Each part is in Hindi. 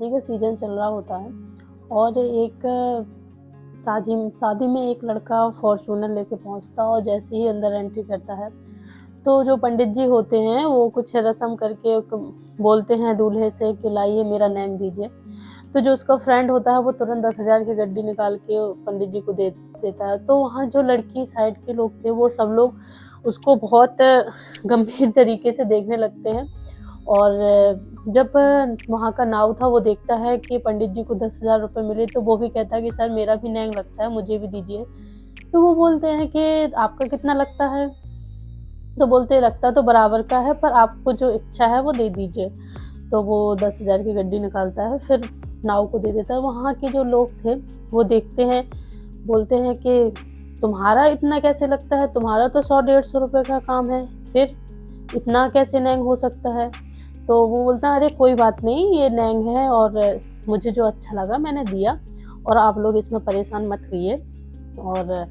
शादी का सीज़न चल रहा होता है और एक शादी में एक लड़का फॉर्च्यूनर लेके पहुंचता है और जैसे ही अंदर एंट्री करता है तो जो पंडित जी होते हैं वो कुछ रस्म करके बोलते हैं दूल्हे से कि लाइए मेरा नैन दीजिए। तो जो उसका फ्रेंड होता है वो तुरंत 10,000 की गड्डी निकाल के पंडित जी को दे देता है। तो वहाँ जो लड़की साइड के लोग थे वो सब लोग उसको बहुत गंभीर तरीके से देखने लगते हैं। और जब वहाँ का नाव था वो देखता है कि पंडित जी को 10,000 रुपये मिले तो वो भी कहता है कि सर मेरा भी नैंग लगता है, मुझे भी दीजिए। तो वो बोलते हैं कि आपका कितना लगता है? तो बोलते हैं लगता तो बराबर का है पर आपको जो इच्छा है वो दे दीजिए। तो वो 10,000 की गड्डी निकालता है, फिर नाव को दे देता है। वहाँ के जो लोग थे वो देखते हैं, बोलते हैं कि तुम्हारा इतना कैसे लगता है, तुम्हारा तो 100-150 रुपये का काम है, फिर इतना कैसे नैंग हो सकता है? तो वो बोलता है अरे कोई बात नहीं, ये नैंग है और मुझे जो अच्छा लगा मैंने दिया और आप लोग इसमें परेशान मत होइए। और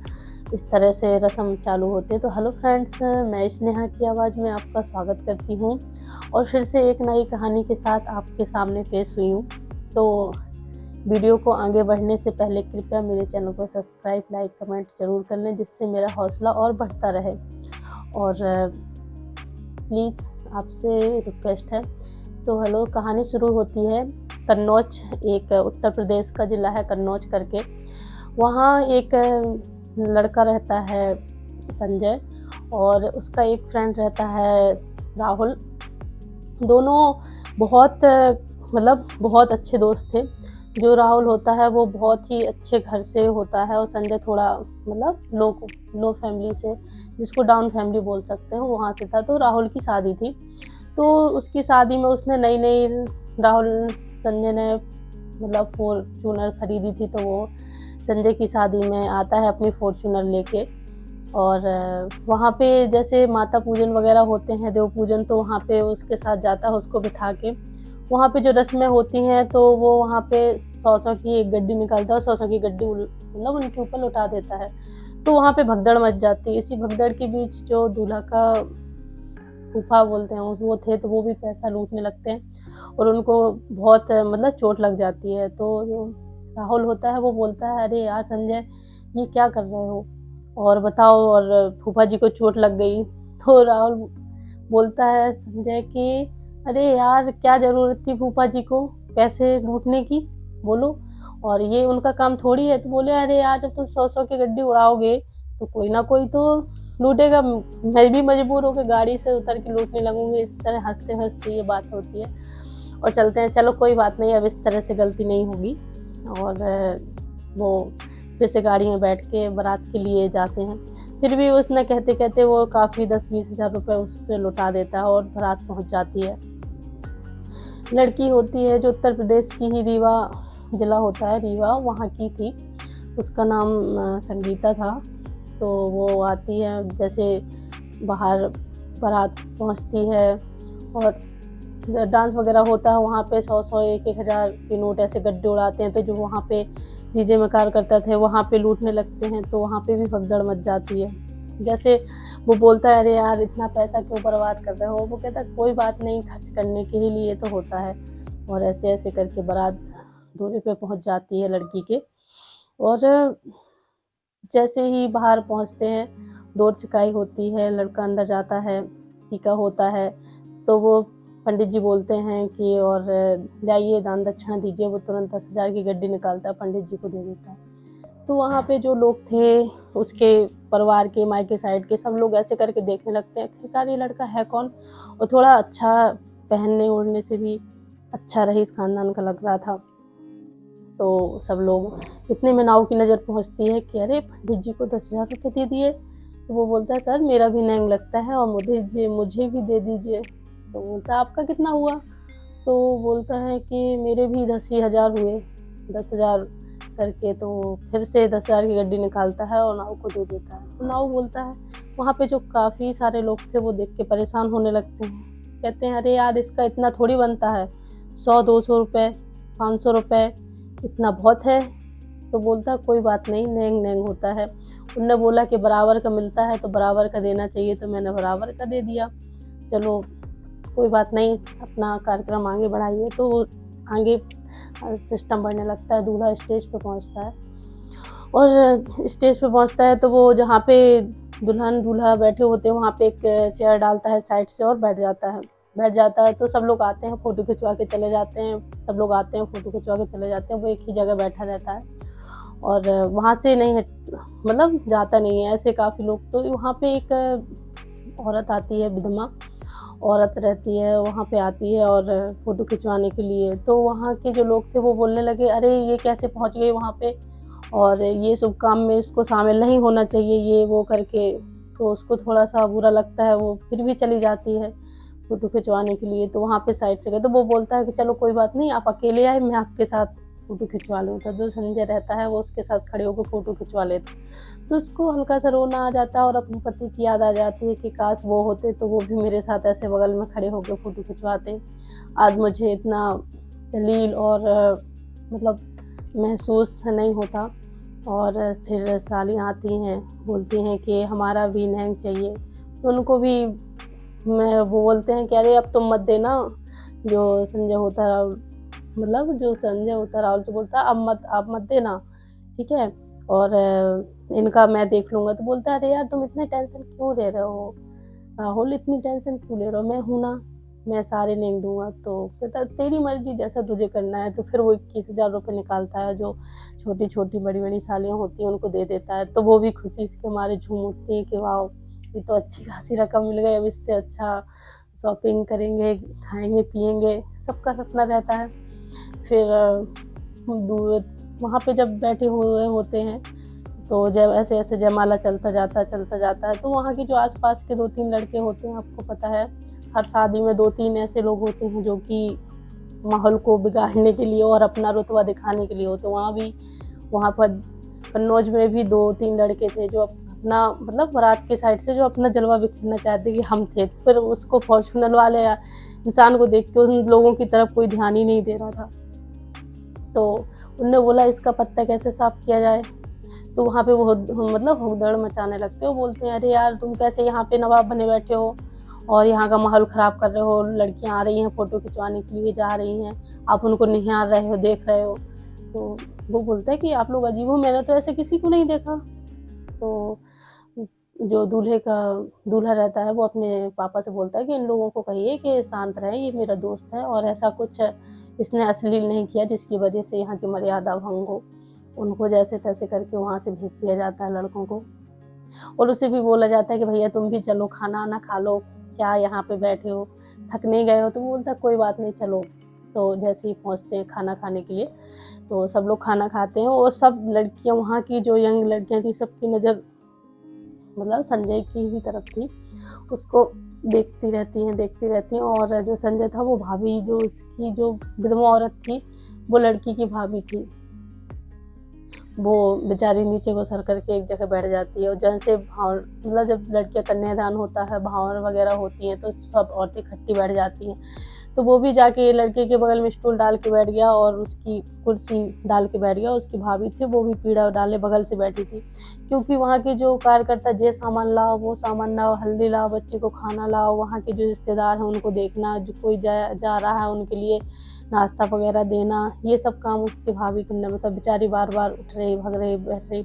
इस तरह से रस्म चालू होते हैं। तो हेलो फ्रेंड्स, मैं स्नेहा की आवाज़ में आपका स्वागत करती हूँ और फिर से एक नई कहानी के साथ आपके सामने पेश हुई हूँ। तो वीडियो को आगे बढ़ने से पहले कृपया मेरे चैनल को सब्सक्राइब, लाइक, कमेंट ज़रूर कर लें जिससे मेरा हौसला और बढ़ता रहे। और प्लीज़ आपसे रिक्वेस्ट है। तो हेलो, कहानी शुरू होती है कन्नौज, एक उत्तर प्रदेश का ज़िला है कन्नौज करके। वहाँ एक लड़का रहता है संजय और उसका एक फ्रेंड रहता है राहुल। दोनों बहुत अच्छे दोस्त थे। जो राहुल होता है वो बहुत ही अच्छे घर से होता है और संजय थोड़ा लो फैमिली से, जिसको डाउन फैमिली बोल सकते हैं, वहाँ से था। तो राहुल की शादी थी, तो उसकी शादी में उसने संजय ने फॉर्च्यूनर खरीदी थी। तो वो संजय की शादी में आता है अपनी फॉर्च्यूनर लेके और वहाँ पे जैसे माता पूजन वगैरह होते हैं, देव पूजन, तो वहाँ पे उसके साथ जाता है उसको बिठा के। वहाँ पे जो रस्में होती हैं तो वो वहाँ पे 100 की एक गड्डी निकालता है और 100 की गड्डी उनके ऊपर लौटा देता है। तो वहाँ पे भगदड़ मच जाती है। इसी भगदड़ के बीच जो दूल्हा का फूफा बोलते हैं वो थे, तो वो भी पैसा लूटने लगते हैं और उनको बहुत चोट लग जाती है। तो जो राहुल होता है वो बोलता है अरे यार संजय, ये क्या कर रहे हो और बताओ, और फूफा जी को चोट लग गई। तो राहुल बोलता है संजय कि अरे यार क्या ज़रूरत थी फूफा जी को पैसे लूटने की, बोलो, और ये उनका काम थोड़ी है। तो बोले अरे यार जब तुम 100 की गड्डी उड़ाओगे तो कोई ना कोई तो लूटेगा, मैं भी मजबूर होकर गाड़ी से उतर के लूटने लगूंगी। इस तरह हंसते हंसते ये बात होती है और चलते हैं, चलो कोई बात नहीं, अब इस तरह से गलती नहीं होगी। और वो फिर से गाड़ी में बैठ के बारात के लिए जाते हैं। फिर भी उसने कहते कहते वो काफ़ी 10-20 हज़ार रुपये उससे लौटा देता है और बारात पहुंच जाती है। लड़की होती है जो उत्तर प्रदेश की ही रीवा ज़िला होता है, रीवा वहाँ की थी, उसका नाम संगीता था। तो वो आती है, जैसे बाहर बारात पहुंचती है और डांस वगैरह होता है वहाँ पे, 100-100, 1-1 हज़ार के नोट ऐसे गड्ढे उड़ाते हैं। तो जो वहाँ पे डीजे में कार करते थे वहाँ पे लूटने लगते हैं। तो वहाँ पे भी भगदड़ मच जाती है। जैसे वो बोलता है अरे यार इतना पैसा क्यों बर्बाद कर रहे हो, वो कहता है कोई बात नहीं, खर्च करने के ही लिए तो होता है। और ऐसे ऐसे करके बारात दूल्हे पे पहुँच जाती है लड़की के। और जैसे ही बाहर पहुँचते हैं, दौड़ छिकाई होती है, लड़का अंदर जाता है, टीका होता है। तो वो पंडित जी बोलते हैं कि और जाइए दान दक्षिणा दीजिए। वो तुरंत 10,000 की गड्डी निकालता है, पंडित जी को दे देता है। तो वहाँ पे जो लोग थे उसके परिवार के, मायके साइड के, सब लोग ऐसे करके देखने लगते हैं कि ये लड़का है कौन, और थोड़ा अच्छा पहनने ओढ़ने से भी अच्छा रईस खानदान का लग रहा था। तो सब लोग, इतने में नाव की नज़र पहुँचती है कि अरे पंडित जी को 10,000 रुपये दे दिए। तो वो बोलता है सर मेरा भी नैंग लगता है और मुझे भी दे दीजिए। तो बोलता है आपका कितना हुआ? तो बोलता है कि मेरे भी 10,000 हुए, 10,000 करके। तो फिर से 10,000 की गड्डी निकालता है और नाव को दे देता है। तो नाव बोलता है, वहाँ पे जो काफ़ी सारे लोग थे वो देख के परेशान होने लगते हैं, कहते हैं अरे यार इसका इतना थोड़ी बनता है, 100-200 रुपये, 500 रुपये इतना बहुत है। तो बोलता है कोई बात नहीं, नैंग होता है। उनने बोला कि बराबर का मिलता है तो बराबर का देना चाहिए, तो मैंने बराबर का दे दिया, चलो कोई बात नहीं, अपना कार्यक्रम आगे बढ़ाइए। तो आगे सिस्टम बढ़ने लगता है, दूल्हा स्टेज पे पहुंचता है। और स्टेज पे पहुंचता है तो वो जहाँ पे दुल्हन दूल्हा बैठे होते हैं वहाँ पे एक चेयर डालता है साइड से और बैठ जाता है। तो सब लोग आते हैं, फ़ोटो खिंचवा के चले जाते हैं, सब लोग आते हैं फ़ोटो खिंचवा के चले जाते हैं। वो एक ही जगह बैठा रहता है और वहाँ से नहीं मतलब जाता नहीं है। ऐसे काफ़ी लोग, तो वहाँ पे एक औरत आती है, विधवा औरत रहती है, वहाँ पे आती है और फ़ोटो खिंचवाने के लिए। तो वहाँ के जो लोग थे वो बोलने लगे, अरे ये कैसे पहुँच गई वहाँ पे, और ये शुभ काम में इसको शामिल नहीं होना चाहिए, ये वो करके। तो उसको थोड़ा सा बुरा लगता है, वो फिर भी चली जाती है फ़ोटो खिंचवाने के लिए। तो वहाँ पे साइड से गए तो वो बोलता है कि चलो कोई बात नहीं, आप अकेले आए, मैं आपके साथ फ़ोटो खिंचवा लूँ। तो जो संजय रहता है वो उसके साथ खड़े होकर फ़ोटो खिंचवा लेता है। तो उसको हल्का सा रोना आ जाता है और अपने पति की याद आ जाती है कि काश वो होते तो वो भी मेरे साथ ऐसे बगल में खड़े होकर फ़ोटो खिंचवाते। आज मुझे इतना जलील और मतलब महसूस नहीं होता। और फिर सालियाँ आती हैं, बोलती हैं कि हमारा भी नहंग चाहिए। तो उनको भी वो बोलते हैं कि अरे अब तुम मत देना। जो संजय होता राहुल, मतलब जो संजय होता राहुल तो बोलता है अब आप मत देना, ठीक है, और इनका मैं देख लूँगा। तो बोलता है अरे यार तुम इतने टेंशन क्यों ले रहे हो राहुल, इतनी टेंशन क्यों ले रहे हो, मैं हूँ ना, मैं सारे नहीं दूंगा। तो कहता तेरी मर्जी, जैसा तुझे करना है। तो फिर वो 21,000 रुपये निकालता है, जो छोटी छोटी बड़ी बड़ी सालियाँ होती हैं उनको दे देता है। तो वो भी खुशी के मारे झूम उठती हैं कि वाह, ये तो अच्छी खासी रकम मिल गई, अब इससे अच्छा शॉपिंग करेंगे, खाएंगे पिएंगे, सबका सपना रहता है। फिर वहाँ पे जब बैठे हुए होते हैं तो जब ऐसे ऐसे जयमाला चलता जाता है। तो वहाँ के जो आसपास के 2-3 लड़के होते हैं, आपको पता है हर शादी में 2-3 ऐसे लोग होते हैं जो कि माहौल को बिगाड़ने के लिए और अपना रुतबा दिखाने के लिए होते हैं। वहाँ पर कन्नौज में भी 2-3 लड़के थे जो अपना मतलब बारात के साइड से जो अपना जलवा बिखेरना चाहते कि हम थे। फिर उसको फॉर्चूनर वाले इंसान को देख के उन लोगों की तरफ कोई ध्यान ही नहीं दे रहा था। तो उनने बोला इसका पत्ता कैसे साफ किया जाए। तो वहाँ पे वो मतलब हुड़दंग मचाने लगते हो, बोलते हैं अरे यार तुम कैसे यहाँ पे नवाब बने बैठे हो और यहाँ का माहौल ख़राब कर रहे हो। लड़कियाँ आ रही हैं फ़ोटो खिंचवाने के लिए, जा रही हैं, आप उनको निहार रहे हो, देख रहे हो। तो वो बोलता है कि आप लोग अजीब हो, मैंने तो ऐसे किसी को नहीं देखा। तो जो दूल्हा रहता है वो अपने पापा से बोलता है कि इन लोगों को कहिए कि शांत रहें, ये मेरा दोस्त है और ऐसा कुछ इसने अश्लील नहीं किया जिसकी वजह से यहाँ की मर्यादा भंग हो। उनको जैसे तैसे करके वहाँ से भेज दिया जाता है लड़कों को। और उसे भी बोला जाता है कि भैया तुम भी चलो, खाना ना खा लो, क्या यहाँ पे बैठे हो, थक नहीं गए हो। तो वो बोलता है कोई बात नहीं चलो। तो जैसे ही पहुँचते हैं खाना खाने के लिए तो सब लोग खाना खाते हैं और सब लड़कियाँ, वहाँ की जो यंग लड़कियाँ थी, सबकी नज़र मतलब संजय की ही तरफ थी। उसको देखती रहती हैं। और जो संजय था वो भाभी, जो उसकी जो विधवा औरत थी, वो लड़की की भाभी थी। वो बेचारी नीचे को सर करके एक जगह बैठ जाती है। और जैसे भाव मतलब जब लड़कियां कन्यादान होता है, भावर वगैरह होती हैं, तो सब औरतें इकट्ठी बैठ जाती हैं। तो वो भी जाके लड़के के बगल में स्टूल डाल के बैठ गया और उसकी कुर्सी डाल के बैठ गया। उसकी भाभी थी, वो भी पीढ़ा डाले बगल से बैठी थी, क्योंकि वहाँ के जो कार्यकर्ता, ये सामान लाओ, वो सामान लाओ, हल्दी लाओ, बच्चे को खाना लाओ, वहाँ के जो रिश्तेदार हैं उनको देखना, जो कोई जा रहा है उनके लिए नाश्ता वगैरह देना, ये सब काम उसकी भाभी करना। मतलब बेचारी बार बार उठ रही, भाग रही, बैठ रही।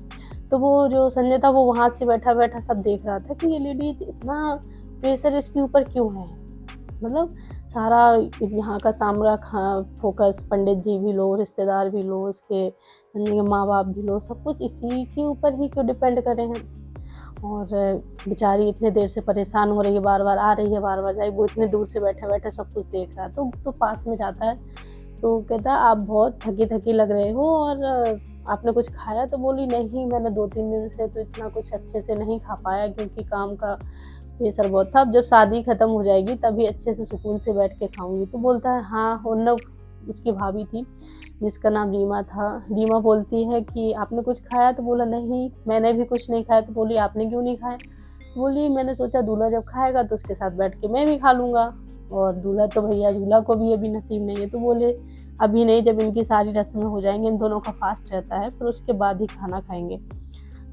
तो वो जो संजय था वो वहाँ से बैठा सब देख रहा था कि ये लेडीज इतना प्रेशर इसके ऊपर क्यों है। मतलब सारा यहाँ का सामरा फोकस, पंडित जी भी लो, रिश्तेदार भी लो, उसके माँ बाप भी लो, सब कुछ इसी के ऊपर ही क्यों डिपेंड करे हैं। और बेचारी इतने देर से परेशान हो रही है, बार बार आ रही है, बार बार जाए, वो इतने दूर से बैठा सब कुछ देख रहा है। तो पास में जाता है तो कहता है आप बहुत थकी लग रहे हो और आपने कुछ खाया। तो बोली नहीं, मैंने 2-3 दिन से तो इतना कुछ अच्छे से नहीं खा पाया क्योंकि काम का प्रेशर बहुत था। अब जब शादी ख़त्म हो जाएगी तभी अच्छे से सुकून से बैठ के खाऊंगी। तो बोलता है हाँ। उन उसकी भाभी थी जिसका नाम रीमा था। रीमा बोलती है कि आपने कुछ खाया। तो बोला नहीं, मैंने भी कुछ नहीं खाया। तो बोली आपने क्यों नहीं खाया। बोली मैंने सोचा दूल्हा जब खाएगा तो उसके साथ बैठ के मैं भी खा लूँगा, और दूल्हा तो भैया दूल्हा को भी अभी नसीब नहीं है। तो बोले अभी नहीं, जब इनकी सारी रस्में हो जाएंगी, इन दोनों का फास्ट रहता है, फिर उसके बाद ही खाना खाएंगे।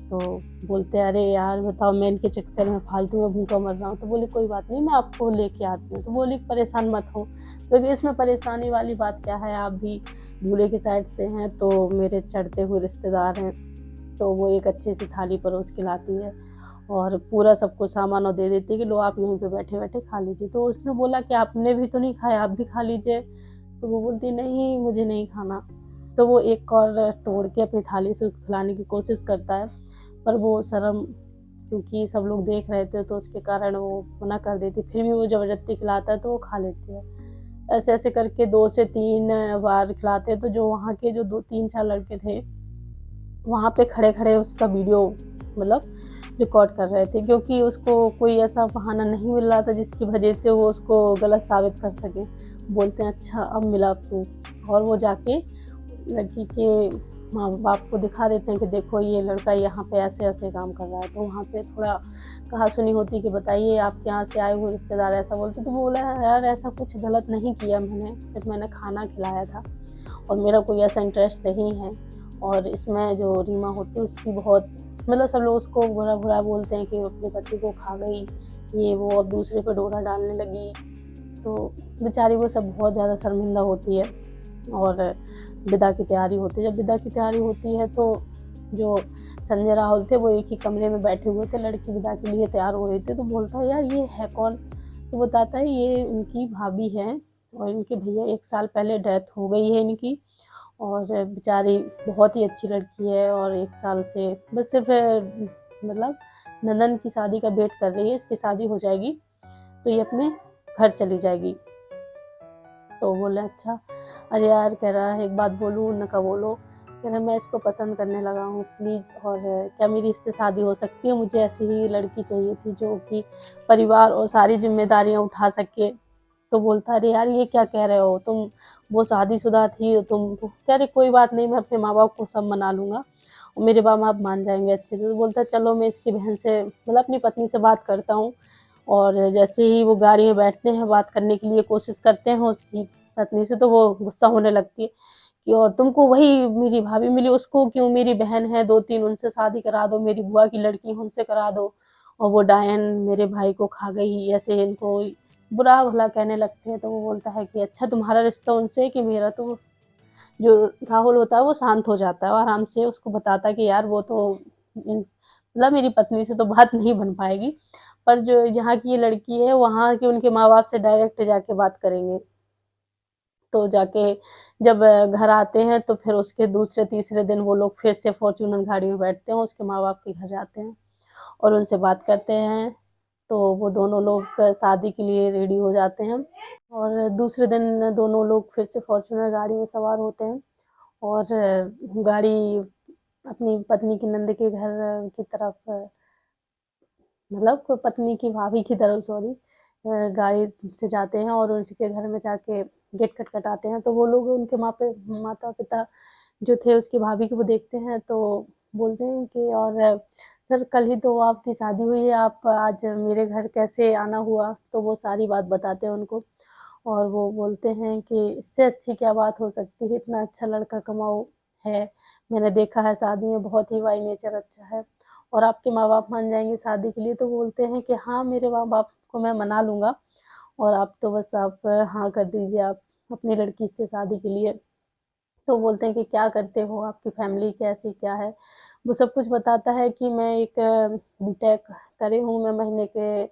तो बोलते अरे यार बताओ, मैं इनके चक्कर में फालतू में भूखा मर रहा हूँ। तो बोली कोई बात नहीं, मैं आपको लेके आती हूँ। तो बोली परेशान मत हो, क्योंकि इसमें परेशानी वाली बात क्या है, आप भी दूल्हे की साइड से हैं, तो मेरे चढ़ते हुए रिश्तेदार हैं। तो वो एक अच्छी सी थाली परोस के लाती है और पूरा सबको सामान और दे देती है कि लो आप यहीं पे बैठे बैठे खा लीजिए। तो उसने बोला कि आपने भी तो नहीं खाया, आप भी खा लीजिए। तो वो बोलती नहीं मुझे नहीं खाना। तो वो एक और तोड़ के अपनी थाली से उसको खिलाने की कोशिश करता है, पर वो शर्म, क्योंकि सब लोग देख रहे थे तो उसके कारण वो मना कर देती। फिर भी वो ज़बरदस्ती खिलाता है तो वो खा लेती है। ऐसे ऐसे करके 2 से 3 बार खिलाते हैं। तो जो वहाँ के जो 2-3-4 लड़के थे, वहाँ पे खड़े खड़े उसका वीडियो मतलब रिकॉर्ड कर रहे थे, क्योंकि उसको कोई ऐसा बहाना नहीं मिल रहा था जिसकी वजह से वो उसको गलत साबित कर सके। बोलते हैं अच्छा अब मिला प्रूफ, और वो जाके लड़की के माँ बाप को दिखा देते हैं कि देखो ये लड़का यहाँ पे ऐसे ऐसे काम कर रहा है। तो वहाँ पे थोड़ा कहा सुनी होती कि बताइए आपके यहाँ से आए हुए रिश्तेदार ऐसा बोलते। तो बोला यार ऐसा कुछ गलत नहीं किया मैंने, सिर्फ मैंने खाना खिलाया था और मेरा कोई ऐसा इंटरेस्ट नहीं है। और इसमें जो रीमा होती है उसकी बहुत मतलब सब लोग उसको बुरा बुरा बोलते हैं कि अपने पति को खा गई ये वो, और दूसरे पे डोरा डालने लगी। तो बेचारी वो सब बहुत ज़्यादा शर्मिंदा होती है। और विदा की तैयारी होती है। जब विदा की तैयारी होती है तो जो संजय राहुल थे वो एक ही कमरे में बैठे हुए थे, लड़की विदा के लिए तैयार हो रही थी। तो बोलता है यार ये है कौन? तो बताता है ये उनकी भाभी है और इनके भैया 1 साल पहले डेथ हो गई है इनकी। और बेचारी बहुत ही अच्छी लड़की है और 1 साल से बस सिर्फ मतलब नंदन की शादी का वेट कर रही है, इसकी शादी हो जाएगी तो ये अपने घर चली जाएगी। तो बोले अच्छा। अरे यार कह रहा है एक बात बोलूँ, उन्होंने बोलो। कह रहा मैं इसको पसंद करने लगा हूँ प्लीज़, और क्या मेरी इससे शादी हो सकती है? मुझे ऐसी ही लड़की चाहिए थी जो कि परिवार और सारी जिम्मेदारियाँ उठा सके। तो बोलता अरे यार ये क्या कह रहे हो तुम, वो शादीशुदा थी तुम। कह रहे कोई बात नहीं, मैं अपने माँ बाप को सब मना लूँगा और मेरे माँ बाप मान जाएंगे अच्छे से। तो बोलता चलो मैं इसकी बहन से मतलब अपनी पत्नी से बात करता हूँ। और जैसे ही वो गाड़ी में बैठते हैं बात करने के लिए कोशिश करते हैं उसकी पत्नी से, तो वो गुस्सा होने लगती है कि और तुमको वही मेरी भाभी मिली, उसको क्यों? मेरी बहन है 2-3, उनसे शादी करा दो, मेरी बुआ की लड़की उनसे करा दो। और वो डायन मेरे भाई को खा गई, ऐसे इनको बुरा भला कहने लगते हैं। तो वो बोलता है कि अच्छा तुम्हारा रिश्ता उनसे है कि मेरा? तो जो राहुल होता है वो शांत हो जाता है और आराम से उसको बताता है कि यार वो तो मतलब मेरी पत्नी से तो बात नहीं बन पाएगी, पर जो यहाँ की ये लड़की है वहाँ के उनके माँ बाप से डायरेक्ट जाके बात करेंगे। तो जाके जब घर आते हैं तो फिर उसके दूसरे तीसरे दिन वो लोग फिर से फॉर्च्यूनर गाड़ी में बैठते हैं, उसके माँ बाप के घर जाते हैं और उनसे बात करते हैं। तो वो दोनों लोग शादी के लिए रेडी हो जाते हैं और दूसरे दिन दोनों लोग फिर से फॉर्च्यूनर गाड़ी में सवार होते हैं और गाड़ी अपनी पत्नी की नंद के घर की तरफ मतलब पत्नी की भाभी की तरफ सॉरी गाड़ी से जाते हैं और उसके घर में जाके गेट खटखटाते हैं। तो वो लोग उनके माता पिता जो थे उसकी भाभी को वो देखते हैं तो बोलते हैं कि और सर कल ही तो आपकी शादी हुई है, आप आज मेरे घर कैसे आना हुआ? तो वो सारी बात बताते हैं उनको और वो बोलते हैं कि इससे अच्छी क्या बात हो सकती है, इतना अच्छा लड़का कमाओ है, मैंने देखा है शादी में बहुत ही बाई नेचर अच्छा है और आपके माँ बाप मान जाएंगे शादी के लिए? तो बोलते हैं कि हाँ मेरे माँ बाप को मैं मना लूँगा और आप तो बस आप हाँ कर दीजिए आप अपनी लड़की से शादी के लिए। तो बोलते हैं कि क्या करते हो, आपकी फैमिली कैसी क्या है? वो सब कुछ बताता है कि मैं एक बीटेक करे हूँ, मैं महीने के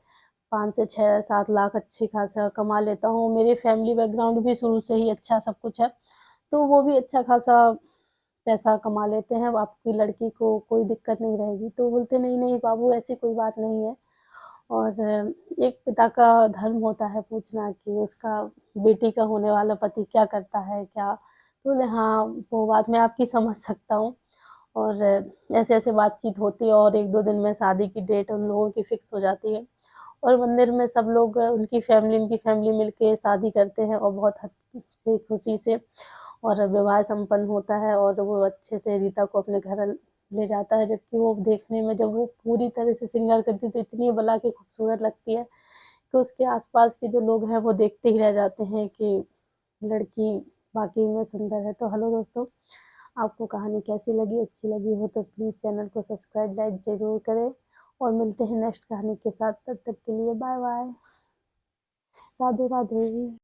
5 से 6-7 लाख अच्छी खासा कमा लेता हूँ, मेरी फैमिली बैकग्राउंड भी शुरू से ही अच्छा सब कुछ है, तो वो भी अच्छा खासा पैसा कमा लेते हैं, आपकी लड़की को कोई दिक्कत नहीं रहेगी। तो बोलते नहीं नहीं बाबू ऐसी कोई बात नहीं है। और एक पिता का धर्म होता है पूछना कि उसका बेटी का होने वाला पति क्या करता है क्या? तो बोले हाँ वो बात मैं आपकी समझ सकता हूँ। और ऐसे ऐसे बातचीत होती है और 1-2 दिन में शादी की डेट उन लोगों की फिक्स हो जाती है और मंदिर में सब लोग उनकी फैमिली मिलके शादी करते हैं और बहुत अच्छी खुशी से और विवाह संपन्न होता है और वो अच्छे से रीता को अपने घर ले जाता है। जबकि वो देखने में जब वो पूरी तरह से श्रृंगार करती है तो इतनी भला के खूबसूरत लगती है कि उसके आसपास के जो लोग हैं वो देखते ही रह जाते हैं कि लड़की वाकई में सुंदर है। तो हेलो दोस्तों, आपको कहानी कैसी लगी, अच्छी लगी हो तो प्लीज़ चैनल को सब्सक्राइब लाइक ज़रूर करें। और मिलते हैं नेक्स्ट कहानी के साथ, तब तक के लिए बाय बाय, राधे राधे।